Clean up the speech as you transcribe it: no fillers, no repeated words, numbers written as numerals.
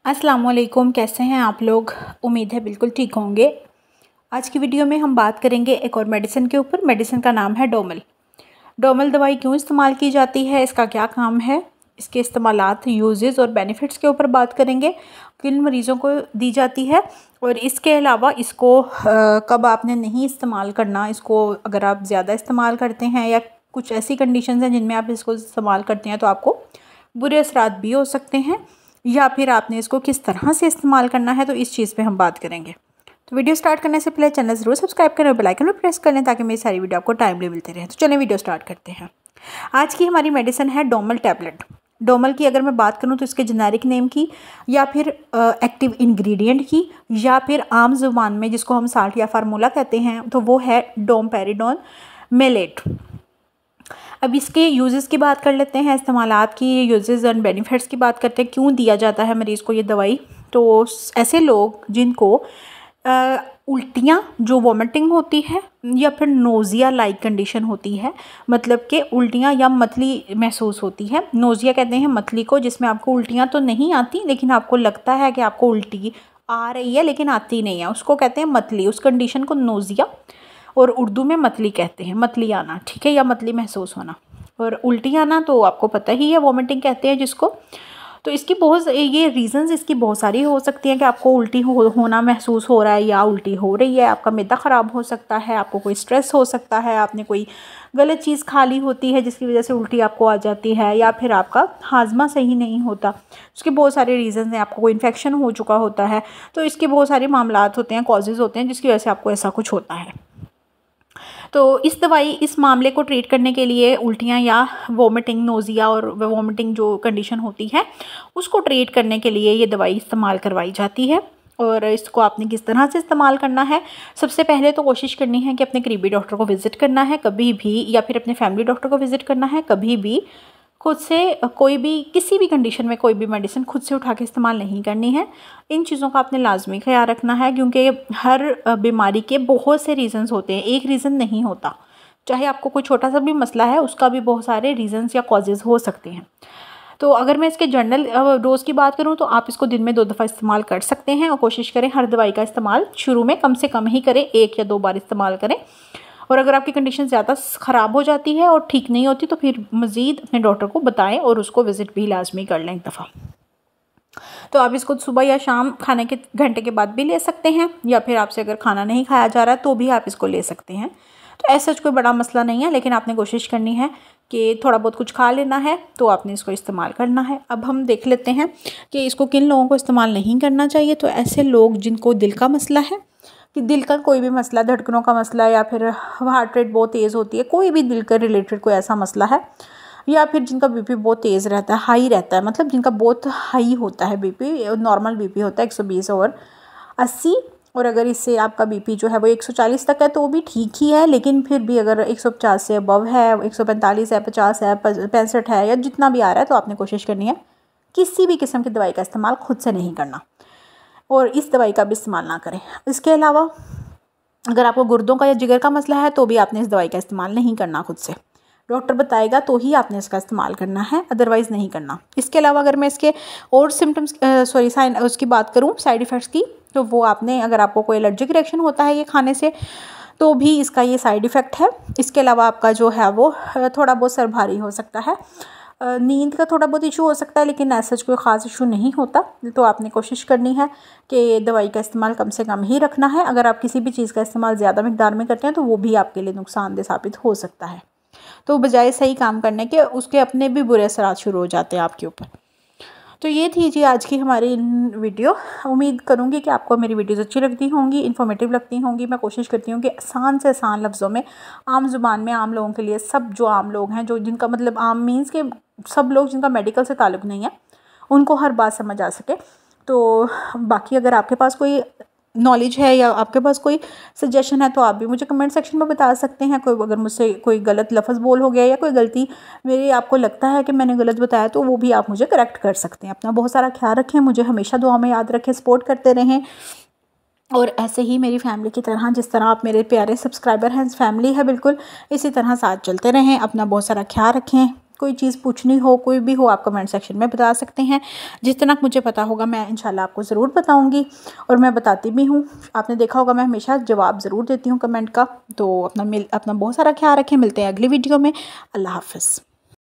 अस्सलाम वालेकुम, कैसे हैं आप लोग। उम्मीद है बिल्कुल ठीक होंगे। आज की वीडियो में हम बात करेंगे एक और मेडिसिन के ऊपर। मेडिसिन का नाम है डोमल। डोमल दवाई क्यों इस्तेमाल की जाती है, इसका क्या काम है, इसके इस्तेमालात, यूजेस और बेनिफिट्स के ऊपर बात करेंगे। किन मरीज़ों को दी जाती है और इसके अलावा इसको कब आपने नहीं इस्तेमाल करना। इसको अगर आप ज़्यादा इस्तेमाल करते हैं या कुछ ऐसी कंडीशंस हैं जिनमें आप इसको इस्तेमाल करते हैं तो आपको बुरे असरात भी हो सकते हैं, या फिर आपने इसको किस तरह से इस्तेमाल करना है, तो इस चीज़ पे हम बात करेंगे। तो वीडियो स्टार्ट करने से पहले चैनल ज़रूर सब्सक्राइब करें और बेल आइकन पर प्रेस कर लें ताकि मेरी सारी वीडियो आपको टाइमली मिलते रहे। तो चलें वीडियो स्टार्ट करते हैं। आज की हमारी मेडिसिन है डोमल टैबलेट। डोमल की अगर मैं बात करूं तो इसके जेनेरिक नेम की, या फिर एक्टिव इंग्रेडिएंट की, या फिर आम जुबान में जिसको हम साल्ट या फार्मूला कहते हैं, तो वो है डोमपेरिडोन मेलेट। अब इसके यूजेस की बात कर लेते हैं, इस्तेमालात की, यूजेस एंड बेनिफिट्स की बात करते हैं। क्यों दिया जाता है मरीज़ को ये दवाई। तो ऐसे लोग जिनको उल्टियाँ, जो वॉमिटिंग होती है, या फिर नोज़िया लाइक कंडीशन होती है, मतलब कि उल्टियाँ या मतली महसूस होती है। नोज़िया कहते हैं मतली को, जिसमें आपको उल्टियाँ तो नहीं आती लेकिन आपको लगता है कि आपको उल्टी आ रही है लेकिन आती नहीं है, उसको कहते हैं मतली। उस कंडीशन को नोज़िया और उर्दू में मतली कहते हैं, मतली आना, ठीक है, या मतली महसूस होना। और उल्टी आना तो आपको पता ही है, वॉमिटिंग कहते हैं जिसको। तो इसकी ये रीज़न्स इसकी बहुत सारी हो सकती हैं कि आपको उल्टी होना महसूस हो रहा है या उल्टी हो रही है। आपका मैदा ख़राब हो सकता है, आपको कोई स्ट्रेस हो सकता है, आपने कोई गलत चीज़ खा ली होती है जिसकी वजह से उल्टी आपको आ जाती है, या फिर आपका हाजमा सही नहीं होता। उसके बहुत सारे रीज़न्स हैं। आपको कोई इन्फेक्शन हो चुका होता है, तो इसके बहुत सारे मामलात होते हैं, कॉजेज़ होते हैं जिसकी वजह से आपको ऐसा कुछ होता है। तो इस मामले को ट्रीट करने के लिए, उल्टियाँ या वॉमिटिंग, नोज़िया और वॉमिटिंग जो कंडीशन होती है उसको ट्रीट करने के लिए ये दवाई इस्तेमाल करवाई जाती है। और इसको आपने किस तरह से इस्तेमाल करना है, सबसे पहले तो कोशिश करनी है कि अपने करीबी डॉक्टर को विज़िट करना है कभी भी, या फिर अपने फैमिली डॉक्टर को विज़िट करना है कभी भी। खुद से कोई भी, किसी भी कंडीशन में कोई भी मेडिसिन खुद से उठा के इस्तेमाल नहीं करनी है। इन चीज़ों का आपने लाजमी ख्याल रखना है, क्योंकि हर बीमारी के बहुत से रीज़न्स होते हैं, एक रीज़न नहीं होता। चाहे आपको कोई छोटा सा भी मसला है, उसका भी बहुत सारे रीज़न्स या कॉजेज़ हो सकते हैं। तो अगर मैं इसके जनरल डोज़ की बात करूँ तो आप इसको दिन में 2 दफ़ा इस्तेमाल कर सकते हैं, और कोशिश करें हर दवाई का इस्तेमाल शुरू में कम से कम ही करें, 1 या 2 बार इस्तेमाल करें। और अगर आपकी कंडीशन ज़्यादा ख़राब हो जाती है और ठीक नहीं होती तो फिर मज़ीद अपने डॉक्टर को बताएं और उसको विज़िट भी लाजमी कर लें 1 दफ़ा। तो आप इसको सुबह या शाम खाने के घंटे के बाद भी ले सकते हैं, या फिर आपसे अगर खाना नहीं खाया जा रहा है तो भी आप इसको ले सकते हैं। तो ऐसा कोई बड़ा मसला नहीं है, लेकिन आपने कोशिश करनी है कि थोड़ा बहुत कुछ खा लेना है तो आपने इसको इस्तेमाल करना है। अब हम देख लेते हैं कि इसको किन लोगों को इस्तेमाल नहीं करना चाहिए। तो ऐसे लोग जिनको दिल का मसला है, कि दिल का कोई भी मसला, धड़कनों का मसला, या फिर हार्ट रेट बहुत तेज़ होती है, कोई भी दिल का रिलेटेड कोई ऐसा मसला है, या फिर जिनका बीपी बहुत तेज़ रहता है, हाई रहता है, मतलब जिनका बहुत हाई होता है बीपी, नॉर्मल बीपी होता है 120 और 80, और अगर इससे आपका बीपी जो है वो 140 तक है तो वो भी ठीक ही है, लेकिन फिर भी अगर 150 से अबव है, 145 है, 50 है, 65 है, या जितना भी आ रहा है, तो आपने कोशिश करनी है किसी भी किस्म की दवाई का इस्तेमाल खुद से नहीं करना, और इस दवाई का भी इस्तेमाल ना करें। इसके अलावा अगर आपको गुर्दों का या जिगर का मसला है तो भी आपने इस दवाई का इस्तेमाल नहीं करना खुद से, डॉक्टर बताएगा तो ही आपने इसका इस्तेमाल करना है, अदरवाइज़ नहीं करना। इसके अलावा अगर मैं इसके और सिम्टम्स उसकी बात करूँ, साइड इफ़ेक्ट्स की, तो वो आपने, अगर आपको कोई एलर्जिक रिएक्शन होता है ये खाने से तो भी इसका ये साइड इफ़ेक्ट है। इसके अलावा आपका जो है वो थोड़ा बहुत सर भारी हो सकता है, नींद का थोड़ा बहुत इशू हो सकता है, लेकिन ऐसा कोई ख़ास इशू नहीं होता। तो आपने कोशिश करनी है कि दवाई का इस्तेमाल कम से कम ही रखना है। अगर आप किसी भी चीज़ का इस्तेमाल ज़्यादा मिकदार में करते हैं तो वो भी आपके लिए नुकसानदेह साबित हो सकता है। तो बजाय सही काम करने के उसके अपने भी बुरे असरात शुरू हो जाते हैं आपके ऊपर। तो ये थी जी आज की हमारी वीडियो। उम्मीद करूँगी कि आपको मेरी वीडियोज़ अच्छी लगती होंगी, इन्फॉर्मेटिव लगती होंगी। मैं कोशिश करती हूँ कि आसान से आसान लफ्ज़ों में, आम ज़ुबान में, आम लोगों के लिए, सब जो आम लोग हैं, जो जिनका मतलब आम मीन्स के सब लोग जिनका मेडिकल से ताल्लुक़ नहीं है, उनको हर बात समझ आ सके। तो बाकी अगर आपके पास कोई नॉलेज है या आपके पास कोई सजेशन है तो आप भी मुझे कमेंट सेक्शन में बता सकते हैं। कोई अगर मुझसे कोई गलत लफ्ज़ बोल हो गया या कोई गलती मेरी आपको लगता है कि मैंने गलत बताया तो वो भी आप मुझे करेक्ट कर सकते हैं। अपना बहुत सारा ख्याल रखें, मुझे हमेशा दुआ में याद रखें, सपोर्ट करते रहें, और ऐसे ही मेरी फैमिली की तरह, जिस तरह आप मेरे प्यारे सब्सक्राइबर हैं, फैमिली है बिल्कुल, इसी तरह साथ चलते रहें। अपना बहुत सारा ख्याल रखें, कोई चीज़ पूछनी हो, कोई भी हो, आप कमेंट सेक्शन में बता सकते हैं। जितना मुझे पता होगा मैं इंशाल्लाह आपको ज़रूर बताऊंगी और मैं बताती भी हूँ। आपने देखा होगा मैं हमेशा जवाब ज़रूर देती हूँ कमेंट का। तो अपना बहुत सारा ख्याल रखें। मिलते हैं अगली वीडियो में। अल्लाह हाफ़िज़।